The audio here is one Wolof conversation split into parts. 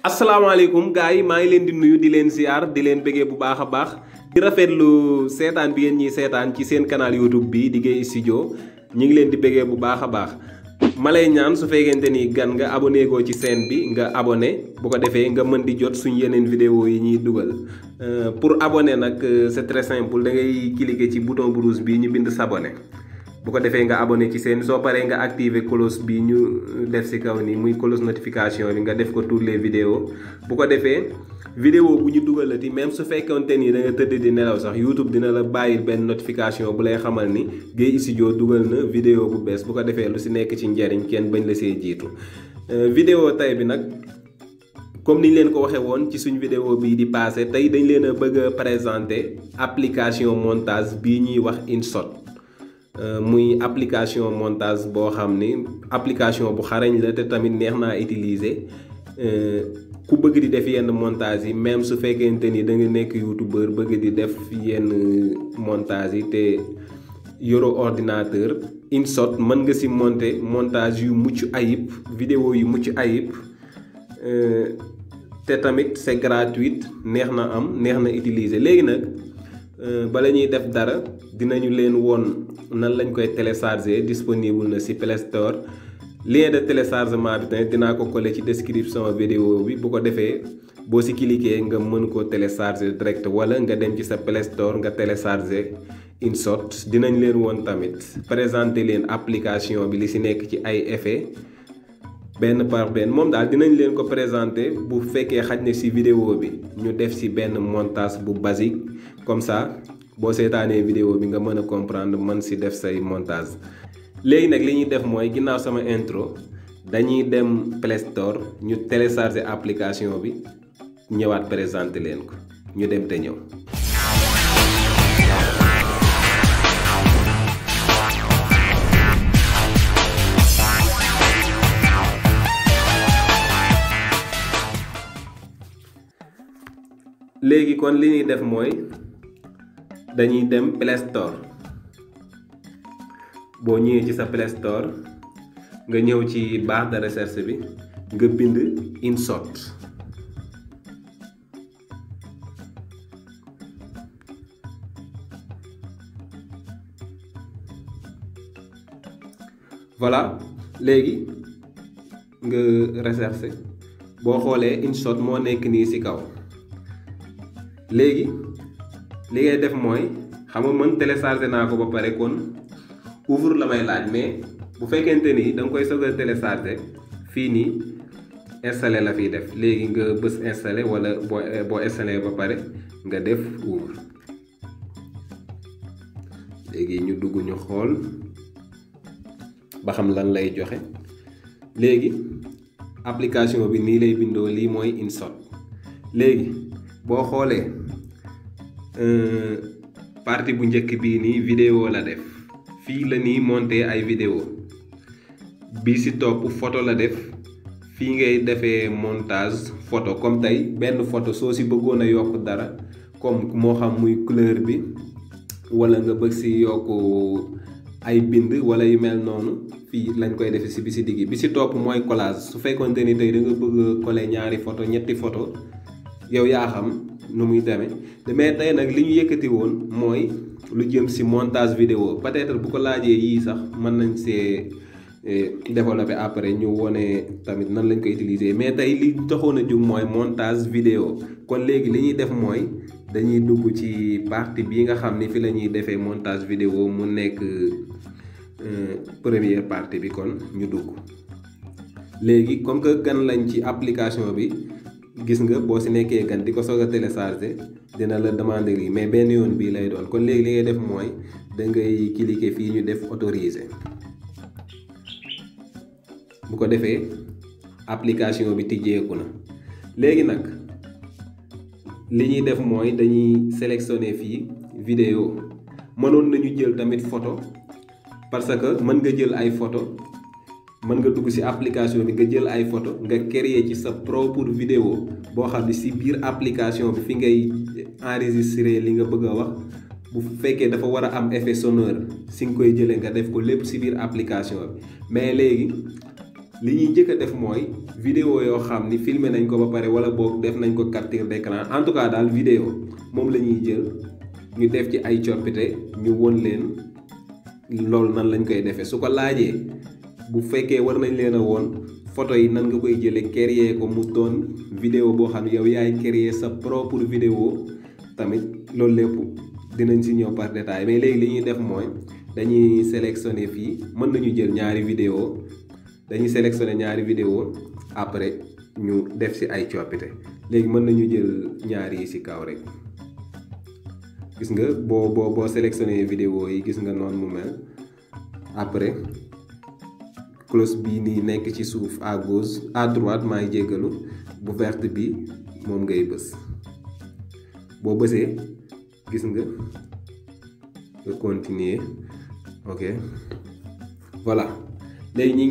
asalaamaaleykum gars yi maa ngi leen di nuyu di leen ziar di leen bëggee bu baax a baax di rafetlu seetaan bi ngeen ñiy seetaan ci seen canal YouTube bi di Gueye Studio ñu ngi leen di bëggee bu baax a baax ma lay ñaan su fekkente ni gan nga abonné goo ci chaîne bi nga abonné bu ko defee nga mën di jot suñu yeneen vidéo yi ñuy dugal pour abonné nag c'est très simple da ngay cliquer ci bouton bu rouge bi ñu bind s'abonner bu ko defee nga abonné ci seen soo paree nga activer cloche bi ñu def ci kaw ni muy cloche notification bi nga def ko toutes les vidéos bu ko defee vidéo bu ñu dugalati même su fekkonte ni da nga tëdd di nelaw sax YouTube dina la bàyyi benn notification bu lay xamal ni Gueye Studio dugal na vidéo bu bees bu ko defee lu ci nekk ci njariñ kenn bañ la see jiitu vidéo tay bi nag comme niñ leen ko waxee woon ci suñ vidéo bii di passé tey dañ leen a bëgg a présenter application montage bii ñuy wax InShot muy application montage boo xam ni application bu xarañ la te tamit neex naa utiliser ku bëgg di def yenn montage yi même su fekkente ni da nga nekk youtubeur bëgg di def yenn montage yi te yoro ordinateur InShot mën nga ci monter montage yu mucc ayib vidéo yu mucc ayib te tamit c'est gratuit neex na am neex na utiliser léegi nag bala ñuy def dara dinañu leen woon nan lañ koy télécharger disponible na ci Play Store lien de téléchargement bi tamit dinaa ko coller ci description vidéo bi bu ko defee boo ci cliquer nga mën koo télécharger direct wala nga dem ci sa Play Store nga télécharger InShot dinañ leen woon tamit présenter leen application bi li ci nekk ci ay effet benn par benn moom daal dinañ leen ko présenter bu fekkee xaj na ci vidéo bi ñu def ci benn montage bu basique comme ça boo seetaanee vidéo bi nga mën a comprendre mën ci def say montage léegi nag li ñuy def mooy ginnaaw sama intro dañuy dem Play Store ñu télécharger application bi ñëwaat présenter leen ko ñu dem te ñëw. léegi kon li ñuy def mooy dañuy dem Play Store boo ñëwee ci sa Play Store nga ñëw ci barre de recherche bi nga bind InShot voilà léegi nga recherche boo xoolee InShot moo nekk nii ci kaw léegi li ngay def mooy xam nga man télécharger naa ko ba pare kon ouvre la may laaj mais bu fekkente ni da nga koy soog a télécharger fii nii installé la fiy def léegi nga bës installé wala boo installé ba pare nga def ouvre léegi ñu dugg ñu xool ba xam lan lay joxe léegi application bi nii lay bindoo lii mooy InShot léegi boo xoolee partie bu njëkk bii nii vidéo la def fii la nii monter ay vidéo bi ci topp photo la def fii ngay defee montage photo comme tey benn photo soo ci bëggoon a yokk dara comme moo xam muy couleur bi wala nga bëgg ci yokk ay bind wala yu mel noonu fii lañ koy defee ci bi ci digg bi ci topp mooy collage su fekkoonte ni tey da nga bëgg coller ñaari photo ñetti photo yow yaa xam nu muy demee mais tey nag li ñu yëkkati woon mooy lu jëm ci montage vidéo peut-être bu ko laajee yii sax mën nañ see développer après ñu wone tamit nan lañ koy utiliser mais tey li taxoon a jóg mooy montage vidéo kon léegi li ñuy def mooy dañuy dugg ci partie bii nga xam ni fi la ñuy defee montage vidéo mu nekk première partie bi kon ñu dugg léegi comme que gan lañ ci application bi gis nga boo ci nekkee gan di ko soog a télécharger dina la demander lii mais benn yoon bii lay doon kon léegi li ngay def mooy da ngay cliquer fii ñu def autoriser bu ko defee application bi tijjeeku na léegi nag li ñuy def mooy dañuy sélectionner fii vidéo mënoon nañu jël tamit photo parce que mën nga jël ay photo mën nga dugg ci application bi nga jël ay photo nga créer ci sa propre vidéo boo xam ne ci biir application bi fi ngay enregistrer li nga bëgg a wax bu fekkee dafa war a am effet sonore si nga koy jëlee nga def ko lépp ci biir application bi mais léegi li ñuy njëkk a def mooy vidéo yoo xam ni filmé nañ ko ba pare wala boog def nañ ko capture d'écran en tout cas daal vidéo moom la ñuy jël ñu def ci ay coppite ñu won leen loolu nan lañ koy defee su ko laajee bu fekkee war nañ leen a woon photo yi nan nga koy jëlee créer ko mu doon vidéo boo xam ne yow yaay créer sa propre vidéo tamit loolu lépp dinañ si ñëw par détail mais léegi li ñuy def mooy dañuy sélectionner fii mën nañu jël ñaari vidéo dañuy sélectionner ñaari vidéo après ñu def si ay coppite léegi mën nañu jël ñaari yi si kaw rek gis nga boo sélectionner vidéo yi gis nga noonu mu mel après cloche bii nii nekk ci suuf à gauche à droite maay jéggalu bu verte bi moom ngay bës boo bësee gis nga continuer ok voilà léegi ñi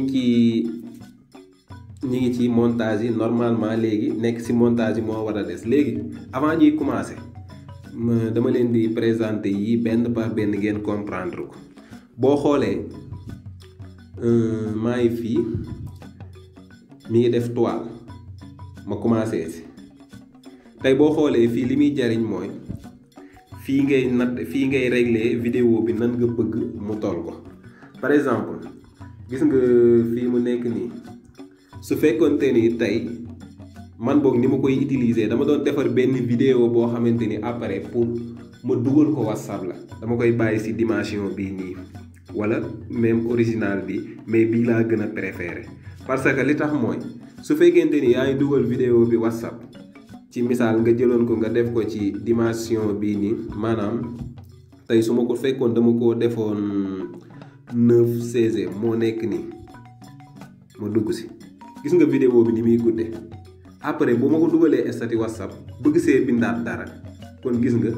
ngi ci montage yi normalement léegi nekk ci montage yi moo war a des léegi avant ñuy commencer dama leen di présenter yi benn par benn ngeen comprendre ko boo xoolee maa ngi fii mi ngi def toile ma commencé si tey boo xoolee fii li muy jariñ mooy fii ngay natt fii ngay régler vidéo bi nan nga bëgg mu toll ko par exemple gis nga fii mu nekk nii su fekkonte ni tey man boog ni ma koy utiliser dama doon defar benn vidéo boo xamante ni après pour ma dugal ko WhatsApp la dama koy bàyyi ci dimension bii nii wala même original bi mais bii laa gën a préféré parce que li tax mooy su fekkente ni yaa ngi dugal vidéo bi WhatsApp ci misaal nga jëloon ko nga def ko ci dimension bii nii maanaam tey su ma ko fekkoon dama ko defoon 9/16 moo nekk nii ma dugg ci gis nga vidéo bi ni muy guddee après bu ma ko dugalee statut WhatsApp bëgg see bindaat dara kon gis nga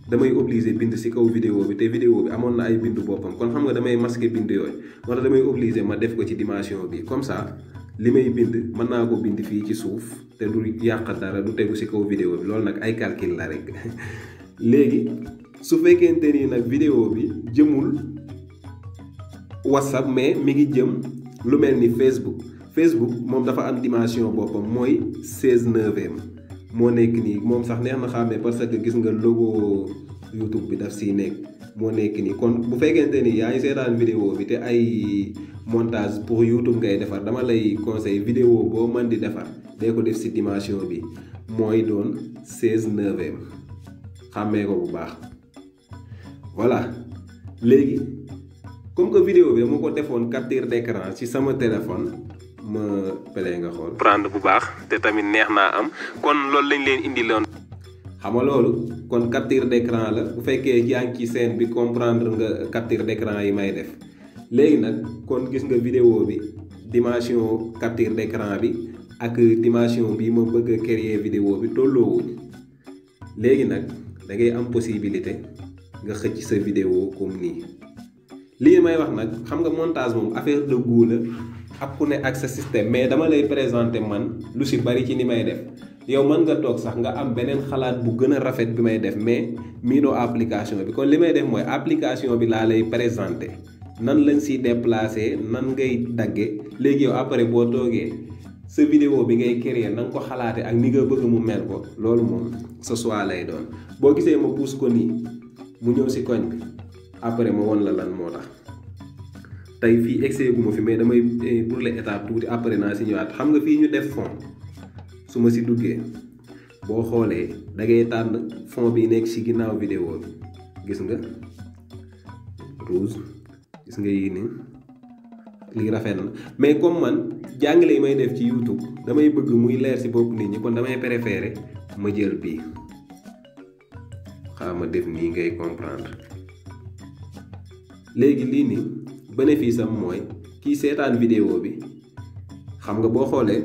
damay obligé bind ci kaw vidéo bi te vidéo bi amoon na ay bindu boppam kon xam nga damay masquer bind yooyu moo tax damay obligé ma def ko ci dimension bi comme ça li may bind mën naa ko bind fii ci suuf te du yàq dara du tegu ci kaw vidéo bi loolu nag ay calcul la rek léegi su fekkente ni nag vidéo bi jëmul WhatsApp mais mi ngi jëm lu mel ni Facebook moom dafa am dimension boppam mooy 16/9 moo nekk nii moom sax neex na xàmmee parce que gis nga logo YouTube bi daf siy nekk moo nekk nii kon bu fekkente ni yaa ngi seetaan vidéo bi te ay montage pour YouTube ngay defar dama lay conseil vidéo boo mën di defar dee ko def si dimension bi mooy doon 16/9 xàmmee ko bu baax voilà léegi comme que vidéo bi dama ko defoon capture d'écran ci sama téléphone ma pelee nga xool prendre bu baax te tamit neex naa am kon loolu lañ leen indi loon xam nga loolu kon capture d'écran la bu fekkee yaa ngi ci scène bi comprendre nga capture d'écran yi may def léegi nag kon gis nga vidéo bi dimension capture d'écran bi ak dimension bi ma bëgg a créer vidéo bi tolloowuñ léegi nag da ngay am possibilité nga xëcc sa vidéo comme nii lii may wax nag xam nga montage moom affaire de goût la ak ku ne ak sa système mais dama lay présenter man lu ci bari ci ni may def yow mën nga toog sax nga am beneen xalaat bu gën a rafet bi may def mais miinoo application bi kon li may def mooy application bi laa lay présenter nan lañ ciy déplacer nan ngay dagge léegi yow après boo toogee sa vidéo bi ngay créer na nga ko xalaate ak ni nga bëgg mu mel ko loolu moom sa choix lay doon boo gisee ma pousse ko nii mu ñëw ci koñ bi après ma won la lan moo tax tey fii excès gu ma fi mais damay brûler étape tuuti après naa si ñëwaat xam nga fii ñu def fond su ma si duggee boo xoolee da ngay tànn fond bi nekk ci ginnaaw vidéo bi gis nga rouge gis nga yii nii lii rafet na mais comme man jàngale yi may def ci YouTube damay bëgg muy leer ci bopp nit ñi kon damay préférer ma jël bii xaaral ma def nii ngay comprendre léegi lii nii bénéfice am mooy kii seetaan vidéo bi xam nga boo xoolee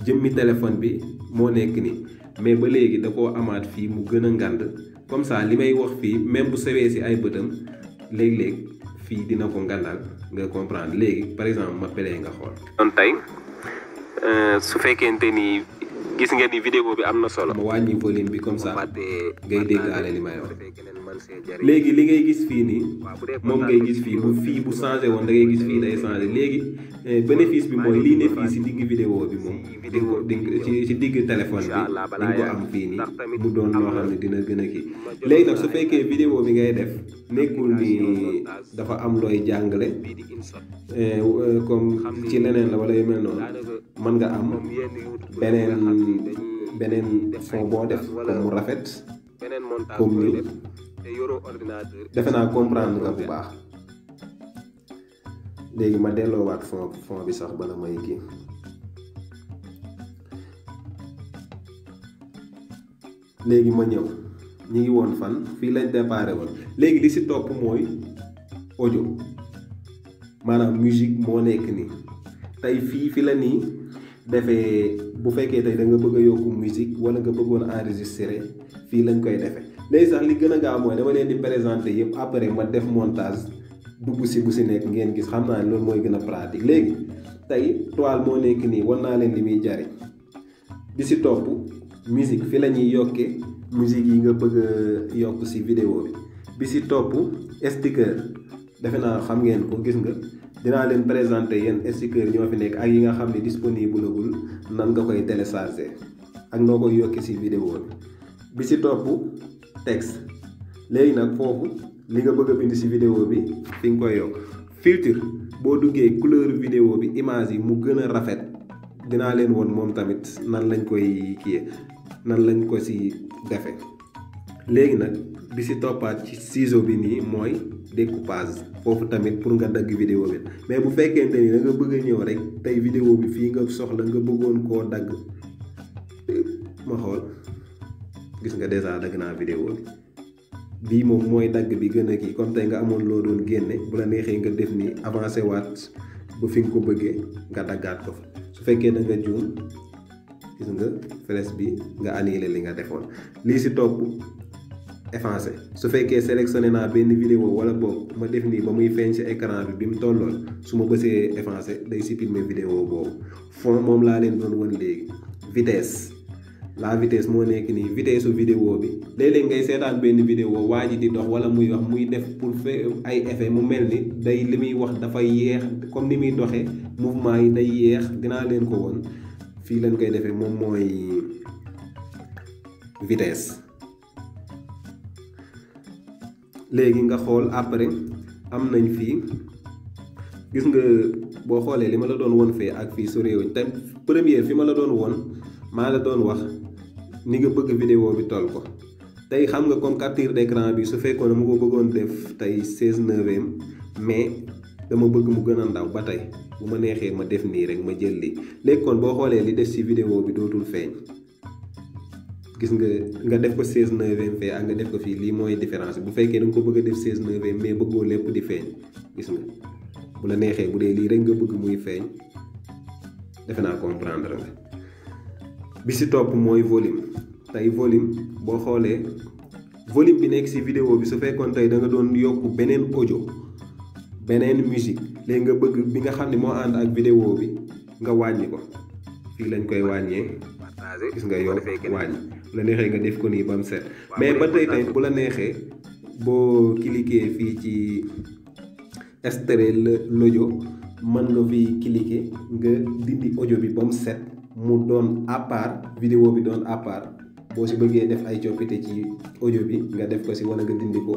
jëmmi téléphone bi moo nekk nii mais ba léegi da koo amaat fii mu gën a ngand comme ça li may wax fii même bu sewee ci ay bëtam léeg-léeg fii dina ko ngandal nga comprendre léegi par exemple ma pelee nga xool. kon tey su fekkente ni gis ngeen ni vidéo bi am na solo. ma wàññi volume bi comme ça ngay déggaale li may wax. léegi li ngay gis fii nii moom ngay gis fii bu changé woon da ngay gis fii day changé léegi bénéfice bi mooy lii ne fii si digg vidéo bi moom di nga ko ci digg téléphone bi di nga ko am fii nii mu doon loo xam ne dina gën a kii. léegi nag su fekkee vidéo bi ngay def nekkul ni dafa am looy jàngale comme ci leneen la wala yu mel noonu mën nga am beneen son boo def comme mu rafet comme ni defe naa comprendre nga bu baax. léegi ma delloowaat fond bi sax bala may kii. léegi ma ñëw ñi ngi woon fan fii lañ déparé woon léegi li si topp mooy audio maanaam musique moo nekk nii tey fi la nii defee bu fekkee tey da nga bëgg a yokku musique wala nga bëggoon enregistrer fii lañ koy defee. léegi sax li gën a gaaw mooy dama leen di présenter yëpp après ma def montage dugg si bu si nekk ngeen gis xam naa ne loolu mooy gën a pratique. léegi tey toile moo nekk nii war naa leen li muy jariñ bi si topp musique fi la ñuy yokkee musique yi nga bëgg a yokk si vidéo bi si topp sticker defe naa xam ngeen ko gis nga dinaa leen présenter yenn sticker ñoo fi nekk ak yi nga xam ne disponible agul nan nga koy télécharger ak noo koy yokkee si vidéo bi si topp texte. léegi nag foofu li nga bëgg a bind ci vidéo bi fi nga koy yokk filtre boo duggee couleur vidéo bi image yi mu gën a rafet dinaa leen woon moom tamit nan lañ koy kiyee nan lañ ko ci defe. léegi nag bi ci toppaat ci ciseau bi nii mooy découpage foofu tamit pour nga dagg vidéo bi mais bu fekkente ni da nga bëgg a ñëw rek tey vidéo bi fii nga soxla nga bëggoon koo dagg ma xool gis nga déjà dagg naa vidéo bi bii moom mooy dagg bi gën a kii comme tey nga amoon loo doon génne bu la neexee nga def ni avancé waat ba fi nga ko bëggee nga daggaat ko fa su fekkee da nga juum gis nga flèche bi nga annulé li nga defoon. lii si topp effacé su fekkee sélectionné naa benn vidéo wala boog ma def nii ba muy feeñ si écran bi mu tolloon su ma bësee effacé day supprimer vidéo boobu. fond moom laa leen doon wan léegi. vitesse la vitesse moo nekk nii vitesse su vidéo bi léeg-léeg ngay seetaan benn vidéo waa ji di dox wala muy wax muy def pour ay effet mu mel ni day li muy wax dafay yéex comme ni muy doxee mouvement yi day yéex dinaa leen ko woon fii lañ koy defee moom mooy vitesse. léegi nga xool après am nañ fii gis nga boo xoolee li ma la doon woon fee ak fii soréewuñ te première fi ma la doon woon maa la doon wax ni nga bëgg vidéo bi toll ko tey xam nga comme capture d'écran bi su fekkoon mu ko bëggoon def tey 16:9 mais dama bëgg mu gën a ndaw ba tey bu ma neexee ma def nii rek ma jël lii léegi kon boo xoolee li des ci vidéo bi dootul feeñ gis nga def ko 16:9 fee ak nga def ko fii lii mooy différence bu fekkee da nga ko bëgg a def 16:9 mais bëggoo lépp di feeñ gis nga bu la neexee bu dee lii rek nga bëgg muy feeñ defe naa comprendre nga. bi si topp mooy volume tey volume boo xoolee volume bi nekk si vidéo bi su fekkoon tey da nga doon yokk beneen audio beneen musique léegi nga bëgg bi nga xam ne moo ànd ak vidéo bi nga wàññi ko fii lañ koy wàññee gis nga yokk wàññi bu la neexee nga def ko nii ba mu set mais ba tey bu la neexee boo cliquer fii ci extraire l'audio mën nga fi cliquer nga dindi audio bi ba mu set mu doon à part vidéo bi doon à part boo si bëggee def ay coppite ci audio bi nga def ko si wala nga dindi ko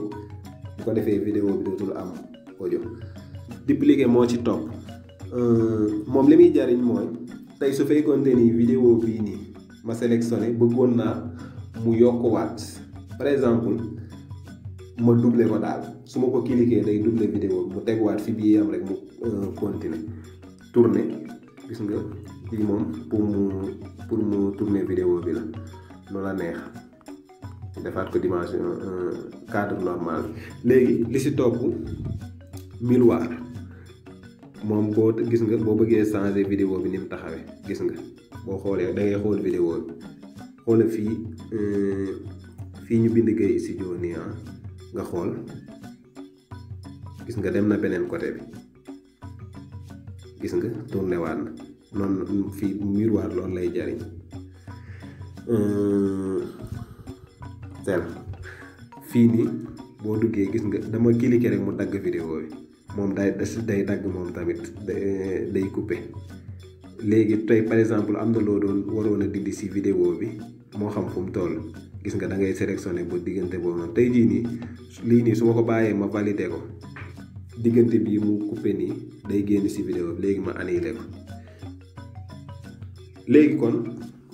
bu ko defee vidéo bi dootul am audio. dupliquer moo ci topp moom li muy jariñ mooy tey su fekkoon ni vidéo bii nii ma sélectionné bëggoon naa mu yokkuwaat par exemple ma doublé ko daal su ma ko cliquer day doublé vidéo bi mu teguwaat fi bii am rek mu continuer tourner gis nga lii moom pour mu tourner vidéo bi la loolu la neex defaat ko dimension cadre normal. léegi li si topp miroir moom boo gis nga boo bëggee changer vidéo bi ni mu taxawee gis nga boo xoolee da ngay xool vidéo bi xoole fii ñu bind Gueye Studio nii nga xool gis nga dem na beneen côté bi gis nga tourné waat na noonu fii miroir loolu lay jariñ tel fii nii boo duggee gis nga dama cliquer rek mu dagg vidéo bi moom day dagg moom tamit day couper léegi tey par exemple am na loo doon waroon a dindi ci vidéo bi moo xam fu mu toll gis nga da ngay sélectionner ba diggante boobu noonu tey jii nii lii nii su ma ko bàyyee ma valider ko diggante bii mu couper nii day génn ci vidéo bi léegi ma annuler ko léegi kon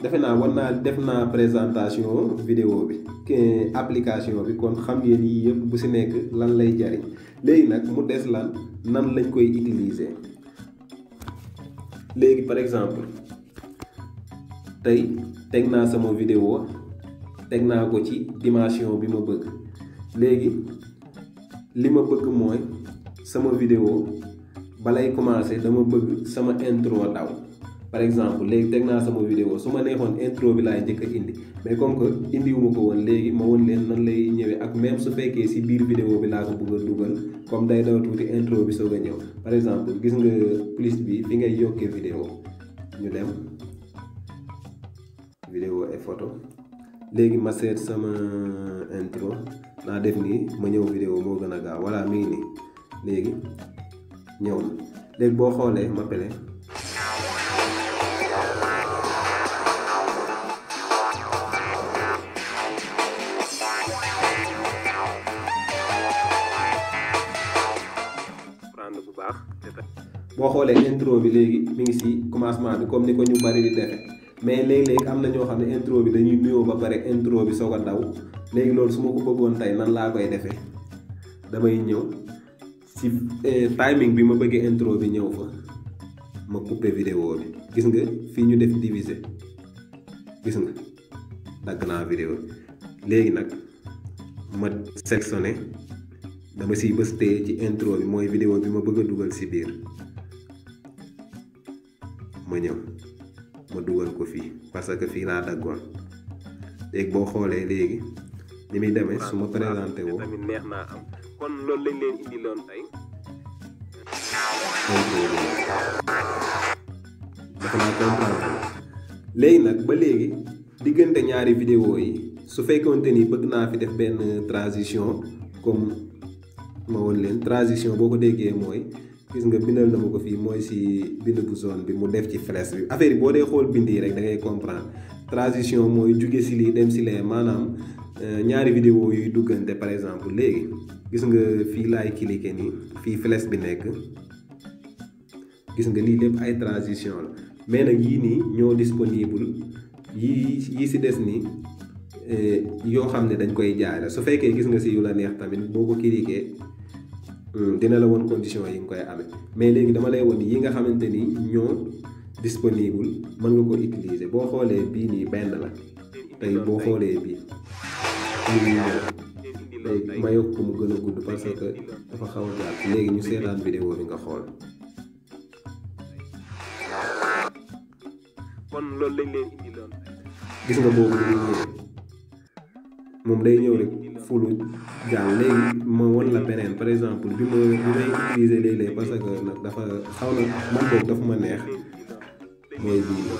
defe naa def naa présentation vidéo bi application bi kon xam ngeen yii yëpp bu ci nekk lan lay jariñ léegi nag mu des lan nan lañ koy utiliser léegi par exemple tey teg naa sama vidéo teg naa ko ci dimension bi ma bëgg léegi li ma bëgg mooy sama vidéo balay commencer dama bëgg sama intro daw par exemple léegi teg naa sama vidéo su ma neexoon intro bi laay njëkk a indi mais comme que indiwuma ko woon léegi ma woon leen nan lay ñëwee ak même su fekkee ci biir vidéo bi laa ko bëgg a dugal comme day daw tuuti intro bi soog a ñëw par exemple gis nga plus bi fi ngay yokkee vidéo ñu dem vidéo et photo léegi ma seet sama intro naa def nii ma ñëw vidéo moo gën a gaaw voilà mi ngi nii léegi ñëw na léegi boo xoolee ma pele boo xoolee intro bi léegi mi ngi ci commencement bi comme ni ko ñu bari di defe mais léegi-léegi am na ñoo xam ne intro bi dañuy nuyoo ba pare intro bi soog a daw léegi loolu su ma ko bëggoon tey nan laa koy defee damay ñëw ci timing bi ma bëggee intro bi ñëw fa ma couper vidéo bi gis nga fii ñu def diviser gis nga dagg naa vidéo bi léegi nag ma sélectionné dama siy bës téye ci intro bi mooy vidéo bi ma bëgg a dugal ci biir ma ñëw ma dugal ko fii parce que fii laa daggoon léegi boo xoolee léegi ni muy demee su ma présenté woo tamit neex naa am kon loolu lañ leen indi loon tey dafa naa comprendre léegi nag ba léegi diggante ñaari vidéo yi su fekkoonte ni bëgg naa fi def benn transition comme ma woon leen transition boo ko déggee mooy gis nga bindal na ma ko fii mooy ci bind bu zone bi mu def ci flèche bi affaire yi boo dee xool bind yi rek da ngay comprendre transition mooy jóge ci lii dem ci lee maanaam ñaari vidéo yuy duggante par exemple léegi gis nga fii laay cliquer nii fii flèche bi nekk gis nga lii lépp ay transition la mais nag yii nii ñoo disponible yii ci des nii yoo xam ne dañ koy jaare su fekkee gis nga ci yu la neex tamit boo ko cliquer dina la woon condition yi nga koy amee mais léegi dama lay woon yi nga xamante ni ñoo disponible mën nga ko utiliser boo xoolee bii nii benn la tey boo xoolee bii léegi ma yokk ko mu gën a gudd parce que dafa xaw a gàtt léegi ñu seetaan vidéo bi nga xool kon loolu lañ leen indi loon gis nga boobu ni ñëwee moom day ñëw rek fulu jàll léegi ma won la beneen par exemple bi may utiliser léeg-léeg parce que nag dafa xaw na man boobu dafa ma neex mooy bii la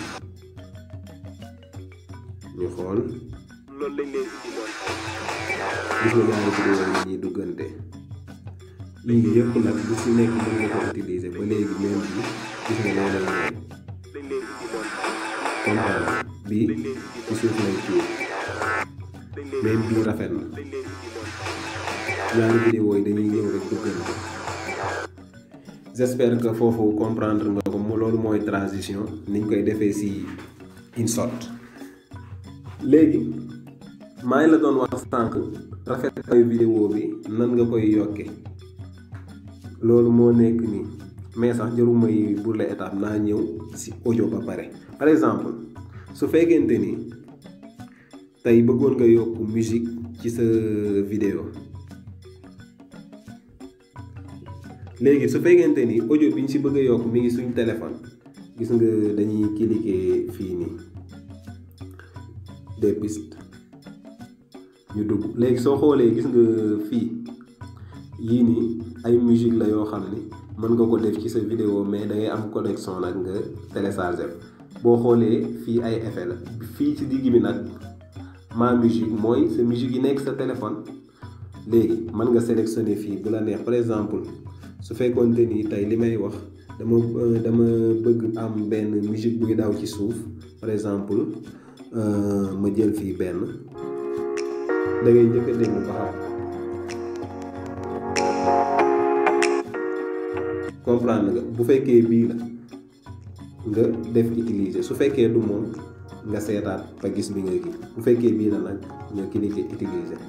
ñu xool loolu lañ leen indi loon gis nga ñaari vidéo yi ñuy duggante lii yëpp nag bu ci nekk mën nga ko utiliser ba léegi même bi gis nga loolu lañ leen comprendre bii ci suuf lay kii même bii rafet na ñaari vidéo yi dañuy ñëw rek duggante j'espère que foofu comprendre nga ko loolu mooy transition niñ koy defee ci InShot léegi maa ngi la doon wax sànq rafetaayu vidéo bi nan nga koy yokkee loolu moo nekk nii mais sax jaruma yi pour les étapes naa ñëw ci audio ba pare par exemple su fekkente ni tey bëggoon nga yokk musique ci sa vidéo léegi su fekkente ni audio bi ñu ci bëgg a yokk mi ngi suñ téléphone gis nga dañuy cliquer fii nii des pistes ñu dugg léegi soo xoolee gis nga fii yii nii ay musique la yoo xam ni mën nga ko def ci sa vidéo mais da ngay am connexion nag nga télécharger boo xoolee fii ay effet la fii ci digg bi nag ma musique mooy sa musique yi nekk sa téléphone. léegi mën nga sélectionner fii bu la neex par exemple su fekkoonte ni tey li may wax dama bëgg am benn musique buy daw ci suuf par exemple ma jël fii benn da ngay njëkk a déglu ba xam comprendre nga bu fekkee bii la nga def utiliser su fekkee du moom nga seetaat ba gis bi nga kii bu fekkee bii la nag nga cliquer utiliser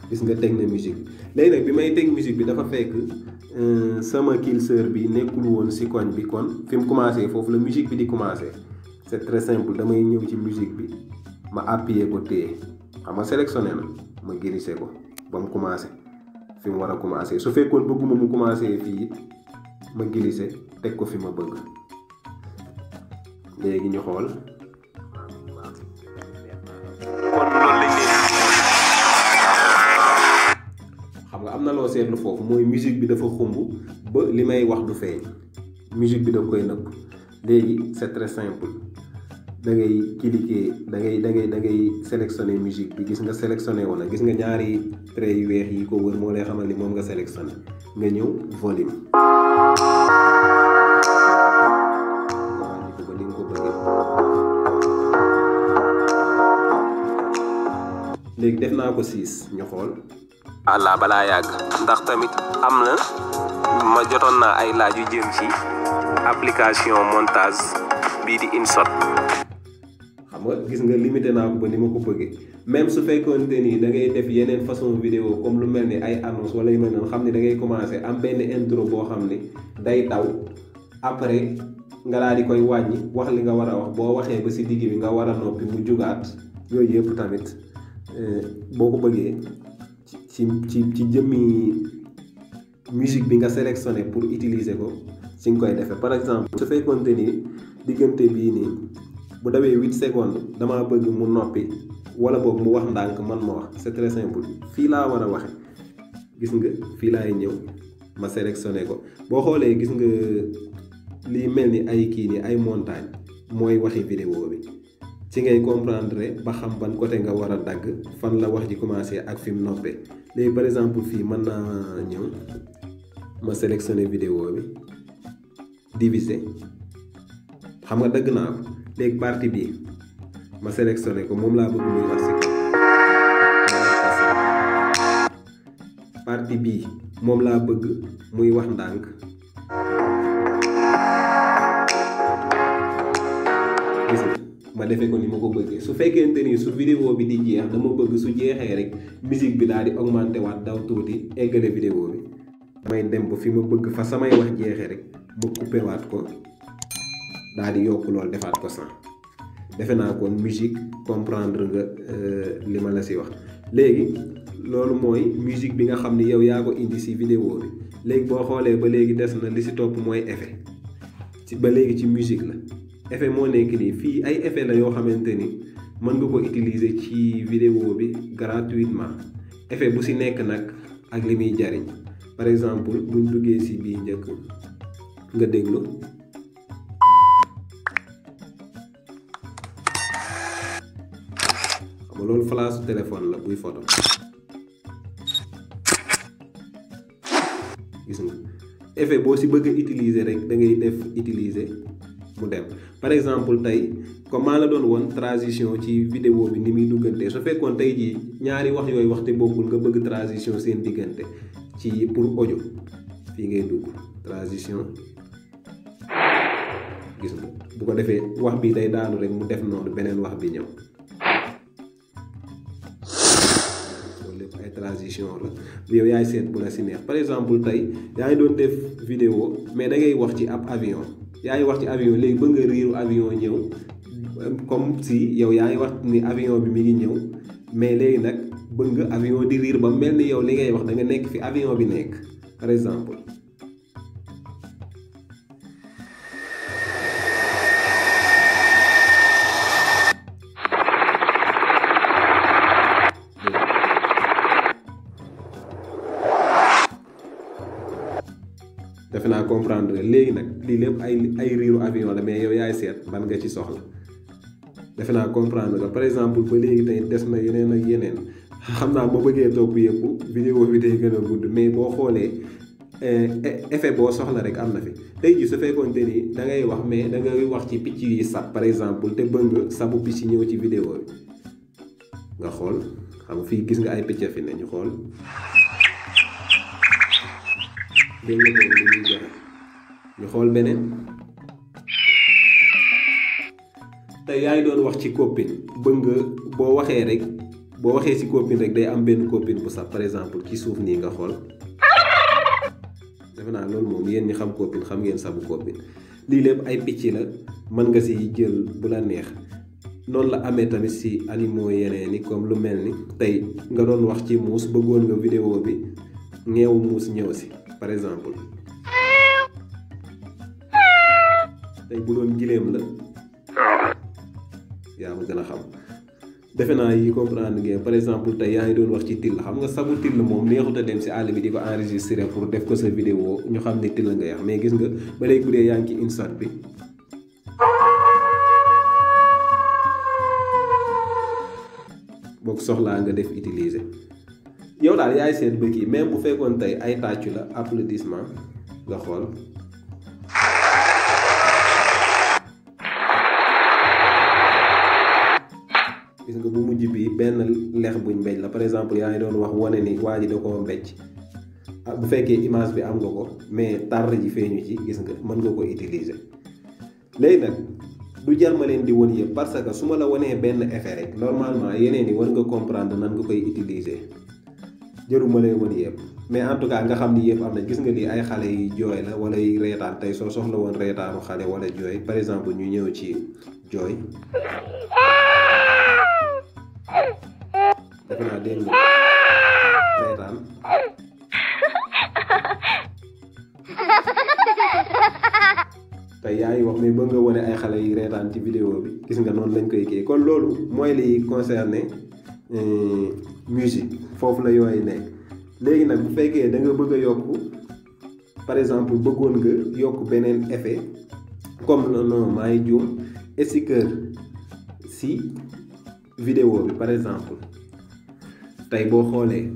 gis nga teg na musique léegi nag bi may teg musique bi dafa fekk sama curseur bi nekkul woon si koñ bi kon fi mu commencé foofu la musique bi di commencé c'est très simple damay ñëw ci musique bi ma appuyer ko téye xam nga sélectionné na ma glisser ko ba mu commencé fi mu war a commencé su fekkoon bëgguma mu commencé fii it ma glisser teg ko fi ma bëgg léegi ñu xool. am na loo seetlu foofu mooy musique bi dafa xumb ba li may wax du feeñ musique bi da koy nëbb léegi c'est très simple da ngay cliquer da ngay sélectionner musique bi gis nga sélectionné woon na gis nga ñaari trait yu weex yi ko wër moo lay xamal ni moom nga sélectionné nga ñëw volume ko ba ni nga ko bëggee léegi def naa ko 6 ñu xool. Allah balaa yàgg ndax tamit am na ma jotoon naa ay laaj yu jëm ci application montage bii di InShot. xam nga gis nga limité naa ko ba ni ma ko bëggee même su fekkoonte ni da ngay def yeneen façon vidéo comme lu mel ni ay annonce wala yu mel noonu xam ne da ngay commencer am benn intro boo xam ne day daw après nga daal di koy wàññi wax li nga war a wax boo waxee ba ci digg bi nga war a noppi mu jugaat yooyu yëpp tamit boo ko bëggee. ci jëmmi musique bi nga sélectionné pour utiliser ko ci nga koy defee par exemple su fekkoonte ni diggante bii nii bu dawee 8 secondes damaa bëgg mu noppi wala boog mu wax ndànk man ma wax c'est très simple fii laa war a waxe gis nga fii laay ñëw ma sélectionné ko boo xoolee gis nga liy mel ni ay kii nii ay montagne mooy waxi vidéo bi ci ngay comprendre ba xam ban côté nga war a dagg fan la wax ji commencé ak fi mu noppee léegi par exemple fii mën naa ñëw ma sélectionner vidéo bi diviser xam nga dagg naa ko léegi partie bii ma sélectionner ko moom laa bëgg muy wax si partie bii moom laa bëgg muy wax ndànk gis nga ma defee ko ni ma ko bëggee su fekkente ni su vidéo bi di jeex dama bëgg su jeexee rek musique bi daal di augmenté waat daw tuuti eggale vidéo bi damay dem ba fi ma bëgg fa samay wax jeexee rek ma coupé waat ko daal di yokk lool defaat ko sax defe naa kon musique comprendre nga li ma la si wax léegi loolu mooy musique bi nga xam ni yow yaa ko indi si vidéo bi léegi boo xoolee ba léegi des na li si topp mooy effet ci ba léegi ci musique la effet moo nekk nii fii ay effet la yoo xamante ni mën nga ko utiliser ci vidéo bi gratuitement effet bu si nekk nag ak li muy jariñ par exemple buñ duggee si bii njëkk nga déglu xam nga loolu flash téléphone la buy photo gis nga effet boo si bëgg a utiliser rek da ngay def utiliser mu dem par exemple tey comme maa la doon woon transition ci vidéo bi ni muy duggante su fekkoon tey jii ñaari wax yooyu waxte bokkul nga bëgg transition seen diggante ci pour audio fii ngay dugg transition gis nga bu ko defee wax bi day daanu rek mu def noonu beneen wax bi ñëw loolu lépp ay transition la yow yaay seet bu la si neex par exemple tey yaa ngi doon def vidéo mais da ngay wax ci ab avion yaa ngi wax ci avion léegi ba nga riiru avion ñëw comme si yow yaa ngi wax ni avion bi mi ngi ñëw mais léegi nag bëgg nga avion di riir ba mel ni yow li ngay wax da nga nekk fi avion bi nekk par exemple defe naa comprendre nga léegi nag lii lépp ay riiru avion la mais yow yaay seet ban nga ci soxla defe naa comprendre nga par exemple ba léegi tey des na yeneen ak yeneen xam naa boo bëggee topp yëpp vidéo bi day gën a gudd mais boo xoolee effet boo soxla rek am na fi tey jii su fekkoonte ni da ngay wax mais da ngay wax ci picc yi sab par exemple te bëgg sabu picc ñëw ci vidéo bi nga xool xam nga fii gis nga ay picc fi ne ñu xool dégg nga boobu li ñuy joxe ñu xool beneen te yaa ngi doon wax ci copine bëgg nga boo waxee rek boo waxee ci copine rek day am benn copine bu sax par exemple ci suuf nii nga xool defe naa loolu moom yéen ñi xam copine xam ngeen sabu copine lii lépp ay picc la mën nga ci jël bu la neex noonu la amee tamit ci animaux yeneen yi comme lu mel ni tey nga doon wax ci muus bëggoon nga vidéo bi ñeewu muus ñëw ci par exemple tey bu doon gileem la yaa ma gën a xam defe naa yi comprendre ngeen par exemple tey yaa ngi doon wax ci till xam nga sabu till moom neexut a dem ci àll bi di ko enregistrer pour def ko sa vidéo ñu xam ne till nga yax mais gis nga ba léegi bu dee yaa ngi ci InShot bi boo ko soxlaa nga def utiliser yow daal yaay seet ba kii même bu fekkoon tey ay tàccu la applaudissement nga xool gis nga bu mujj bi benn lex buñ mbéj la par exemple yaa ngi doon wax wane ni waa ji da koo mbéj bu fekkee image bi am nga ko mais tar ji feeñu ci gis nga mën nga ko utiliser léegi nag du jar ma leen di won yëpp parce que su ma la wanee benn effet rek normalement yeneen yi war nga comprendre nan nga koy utiliser jëruma lay won yëpp mais en tout cas nga xam ni yëpp am na gis nga lii ay xale yi jooy la wala yi reetaan tey soo soxla woon reetaanu xale wala jooy par exemple ñu ñëw ci jooy defe naa dégg nga reetaan tey yaa ngi wax mais ba nga wane ay xale yi reetaan ci vidéo bi gis nga noonu lañ koy kii kon loolu mooy li concerné musique foofu la yooyu nekk léegi nag bu fekkee da nga bëgg a yokk par exemple bëggoon nga yokk beneen effet comme non maa ngi juum sticker si vidéo bi par exemple tey boo xoolee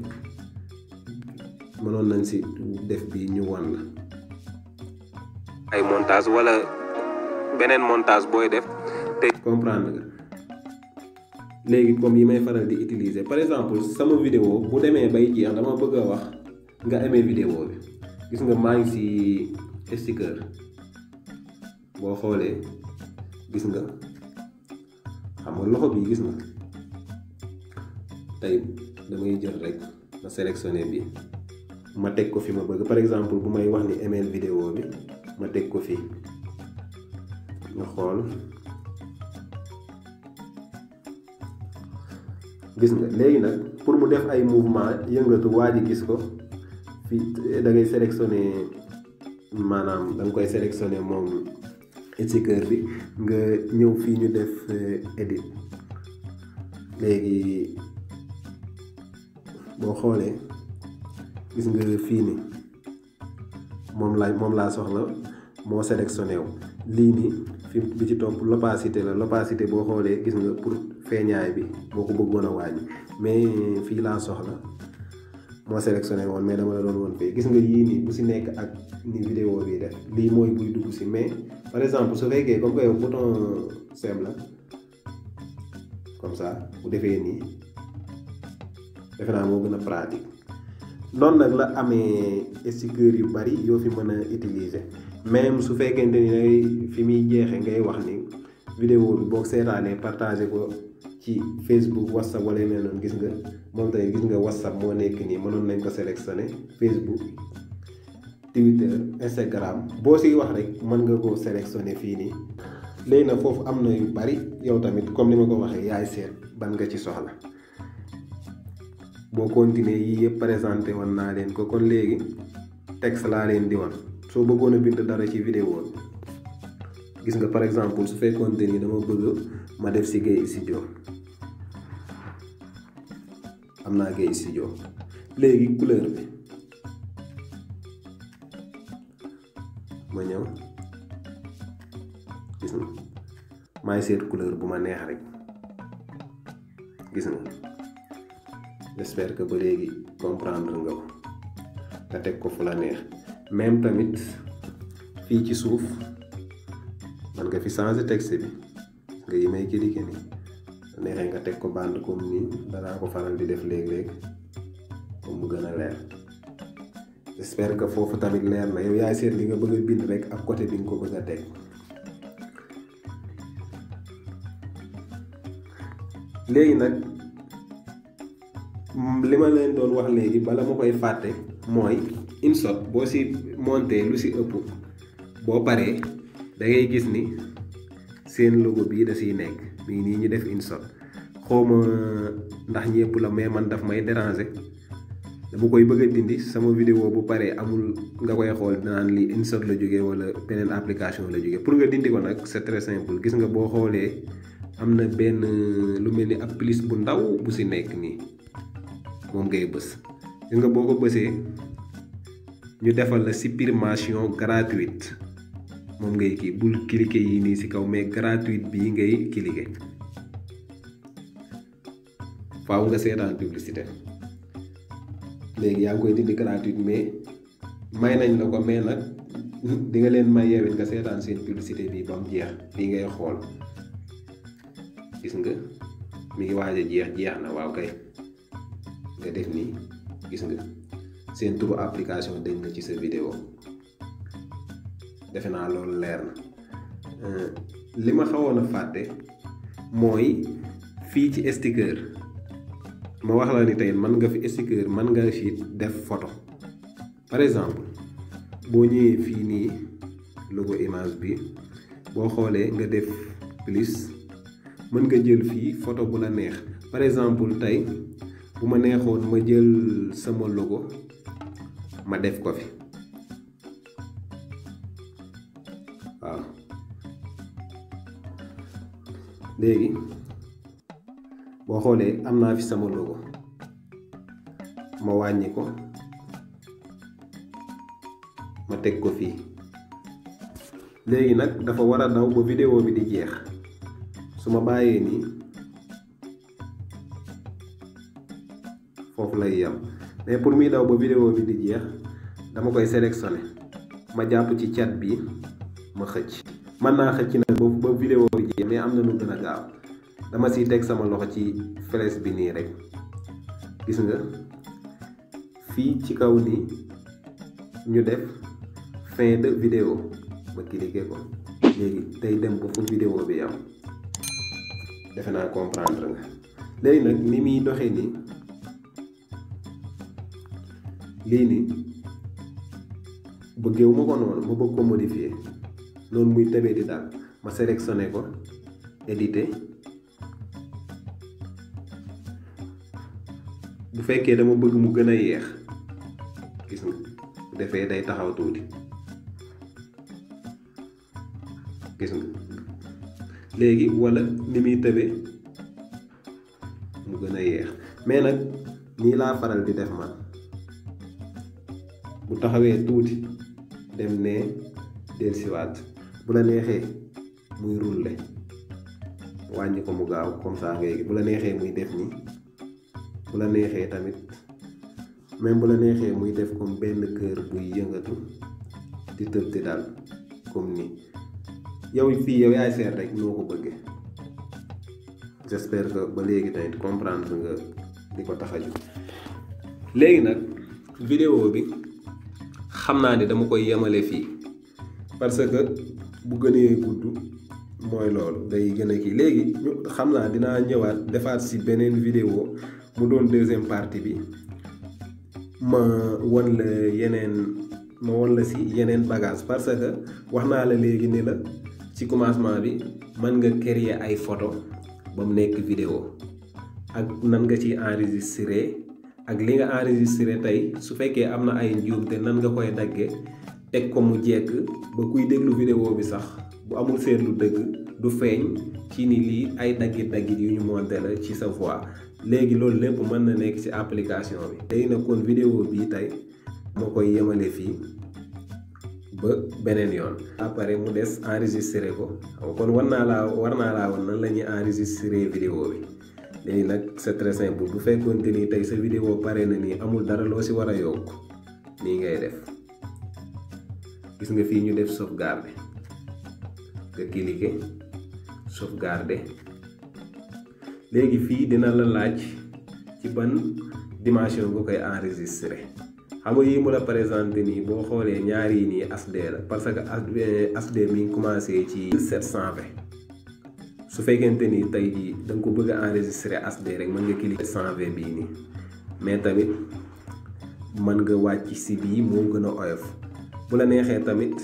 mënoon nañ si def bi ñu wan la ay montage wala beneen montage booy def te comprendre nga léegi comme yi may faral di utiliser par exemple sama vidéo bu demee bay jeex dama bëgg a wax nga aimé vidéo bi gis nga maa ngi si sticker boo xoolee gis nga xam nga loxo bi gis nga tey damay jël rek ma sélectionné bi ma teg ko fi ma bëgg par exemple bu may wax ni aimé vidéo bi ma teg ko fii nga xool gis nga léegi nag pour mu def ay mouvement yëngatu waa ji gis ko fii da ngay sélectionné maanaam da nga koy sélectionné moom sticker bi nga ñëw fii ñu def edit léegi boo xoolee gis nga fii ni moom laa soxla moo sélectionné wu lii nii fi bi ci topp l'opacité la l'opacité boo xoolee gis nga pour feeñaay bi boo ko bëggoon a wàññi mais fii laa soxla moo sélectionné woon mais dama la doon woon fii gis nga yii nii bu si nekk ak ni vidéo bi def lii mooy buy dugg si mais par exemple su fekkee comme que yow bouton save la comme ça bu defee nii defe naa moo gën a pratique noonu nag la amee sticker yu bari yoo fi mën a utiliser même su fekkente ni ngay fi muy jeexe ngay wax ni vidéo bi boo seetaanee partagé ko ci Facebook WhatsApp wala yeneen noonu gis nga moom tamit gis nga WhatsApp moo nekk nii mënoon nañ ko sélectionné Facebook Twitter Instagram boo siy wax rek mën nga koo sélectionné fii nii léegi nag foofu am na yu bari yow tamit comme ni ma ko waxee yaay seet ban nga ci soxla boo continuer yii yëpp présenté woon naa leen ko kon léegi texte laa leen di wan soo bëggoon a bind dara ci vidéo gis nga par exemple su fekkoonte ni dama bëgg ma def si Gaye Studio am naa Gaye Studio léegi couleur bi ma ñëw gis nga maay seet couleur bu ma neex rek gis nga j'espère que ba léegi comprendre nga ko nga teg ko fu la neex même tamit fii ci suuf man nga fi changer texte bi nga yi may cliquer nii neexee nga teg ko bande comme nii danaa ko faral di def léeg-léeg comme mu gën a leer j'espère que foofu tamit leer na yow yaay seet li nga bëgg a bind rek ak côté bi nga ko bëgg a teg léegi nag li ma leen doon wax léegi bala ma koy fàtte mooy InShot boo si monté lu si ëpp boo paree da ngay gis ni seen logo bii da siy nekk mi ngi nii ñu def InShot xawma ndax ñëpp la mais man daf may déranger dama koy bëgg a dindi sama vidéo bu paree amul nga koy xool naan li InShot la jógee wala beneen application la jógee pour nga dindi ko nag c'est très simple gis nga boo xoolee am na benn lu mel ni ab plus bu ndaw bu si nekk nii moom ngay bës gis nga boo ko bësee ñu defal la suppression gratuite moom ngay kii bul cliquer yi nii si kaw mais gratuite bii ngay cliquer faaw nga seetaan publicité léegi yaa ngi koy dindi gratuite mais may nañ la ko mais nag di nga leen may yeewit nga seetaan seen publicité bi ba mu jeex lii ngay xool gis nga mi ngi waaj a jeex na waaw kay nga def nii gis nga seen turu application dañ na ci sa vidéo defe naa loolu leer na li ma xawoon a fàtte mooy fii ci sticker ma wax la ni tey mën nga fi sticker mën nga fi def photo par exemple boo ñëwee fii nii logo image bi boo xoolee nga def plus mën nga jël fii photo bu la neex par exemple tey bu ma neexoon ma jël sama logo ma def ko fi waaw léegi boo xoolee am naa fi sama logo ma wàññi ko ma teg ko fii léegi nag dafa war a daw ba vidéo bi di jeex su ma bàyyee nii foofu lay yam mais pour muy daw ba vidéo bi di jeex dama koy sélectionné ma jàpp ci cat bi ma xëcc mën naa xëcc nag ba vidéo bi jeex mais am na lu gën a gaaw dama siy teg sama loxo ci flèche bi nii rek gis nga fii ci kaw nii ñu def fin de vidéo ma cliquer ko léegi day dem ba fu vidéo bi yam defe naa comprendre nga léegi nag ni muy doxee nii lii nii bëggeewu ma ko noonu ma bëgg ko modifier noonu muy tebee di daal ma sélectionné ko éditer bu fekkee dama bëgg mu gën a yeex gis nga bu defee day taxaw tuuti gis nga léegi wala ni muy tëbee mu gën a yeex mais nag nii laa faral di def man bu taxawee tuuti dem ne dellusiwaat bu la neexee muy rouler wàññi ko mu gaaw comme ça ngay bu la neexee muy def nii bu la neexee tamit même bu la neexee muy def comme benn kër buy yëngatu di tëb di daal comme nii yow fii yow yaay seet rek noo ko bëggee j'espère que ba léegi tamit comprendre nga di ko tax a jóg léegi nag vidéo bi xam naa ni dama koy yemale fii parce que bu gënee gudd mooy loolu day gën a kii léegi xam naa dinaa ñëwaat defaat si beneen vidéo mu doon deuxième partie bi ma won la si yeneen bagage parce que wax naa la léegi ni la ci commencement bi mën nga créer ay photo ba mu nekk vidéo ak nan nga ciy enregistrer ak li nga enregistré tey su fekkee am na ay njuumte nan nga koy daggee teg ko mu jekk ba kuy déglu vidéo bi sax bu amul seetlu dëgg du feeñ ci ni lii ay daggit yu ñu monté la ci sa voix léegi loolu lépp mën na nekk ci application bi léegi nag kon vidéo bii tey moo koy yemale fii ba beneen yoon. après mu des enregistré ko kon war naa laa woon nan la ñuy enregistré vidéo bi léegi nag c'est très simple bu fekkoonte ni tey sa vidéo pare na nii amul dara loo si war a yokk nii ngay def gis nga fii ñu def sauvegarder nga cliquer sauvegarder léegi fii dina la laaj ci ban dimension nga koy enregistrer xam nga yi mu la présenté nii boo xoolee ñaar yi nii HD la parce que HD mi ngi commencé ci 720 su fekkente ni tey jii da nga ko bëgg a enregistrer HD rek mën nga cliquer 120 bii nii mais tamit mën nga wàcc si bii moo gën a oyof bu la neexee tamit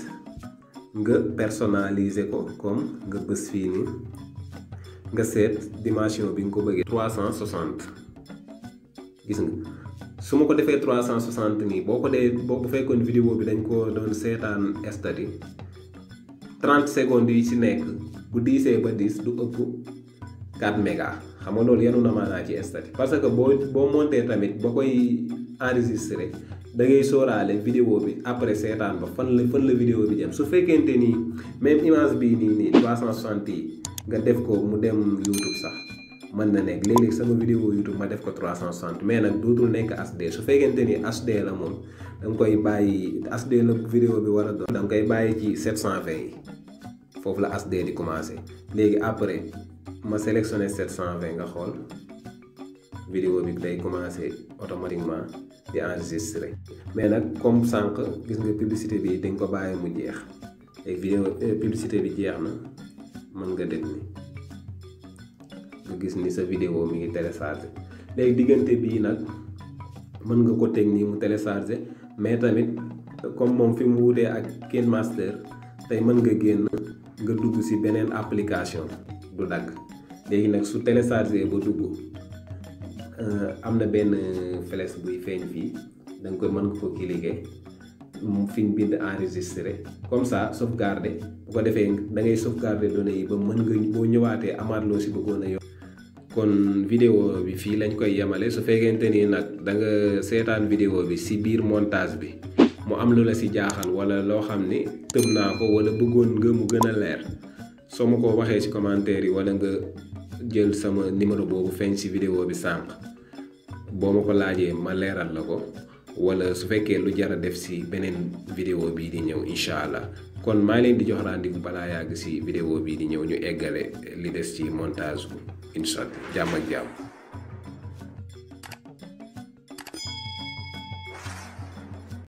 nga personnaliser ko comme nga bës fii nii nga seet dimension bi nga ko bëggee 360 gis nga su ma ko defee 360 nii boo bu fekkoon vidéo bi dañ ko doon seetaan estati 30 secondes yi ci nekk bu diisee ba diis du ëpp 4 méga xam nga loolu yenu na maanaa ci estati parce que boo monté tamit ba koy enregistré da ngay sóoraale vidéo bi après seetaan ba fan la vidéo bi jëm su fekkente nii même image bii nii 360 yi nga def ko mu dem YouTube sax mën na nekk léeg-léeg sama vidéo YouTube ma def ko 360 mais nag dootul nekk HD su fekkente ni HD la moom da nga koy bàyyi HD la vidéo bi war a doon da nga koy bàyyi ci 720 yi foofu la HD di commencé léegi après ma sélectionné 720 nga xool vidéo bi day commencé automatiquement di enregistrer mais nag comme sànq gis nga publicité bi dañ ko bàyyi mu jeex léegi vidéo publicité bi jeex na mën nga def ni nga gis ni sa vidéo mi ngi téléchargé léegi diggante bii nag mën nga ko teg nii mu téléchargé mais tamit comme moom fi mu wutee ak KineMaster tey mën nga génn nga dugg ci beneen application du dagg léegi nag su téléchargé ba dugg am na benn flèche buy feeñ fii da nga koy mën nga ko cliquer fi ñu bind enregistré comme ça sauvegarder bu ko defee da ngay sauvegarder données yi ba mën nga boo ñëwaatee amaat loo ci bëggoon a yokk kon vidéo bi fii lañ koy yemale su fekkente ni nag da nga seetaan vidéo bi ci biir montage bi mu am lu la ci jaaxal wala loo xam ni tëb naa ko wala bëggoon nga mu gën a leer soo ma ko waxee ci commentaire yi wala nga jël sama numéro boobu feeñ ci vidéo bi sànq boo ma ko laajee ma leeral la ko wala su fekkee lu jar a def ci beneen vidéo bii di ñëw incha allah kon maa ngi leen di jox rendez-vous balaa yàgg ci vidéo bii di ñëw ñu eggale li des ci montage bu incha allah jàmm ak jàmm.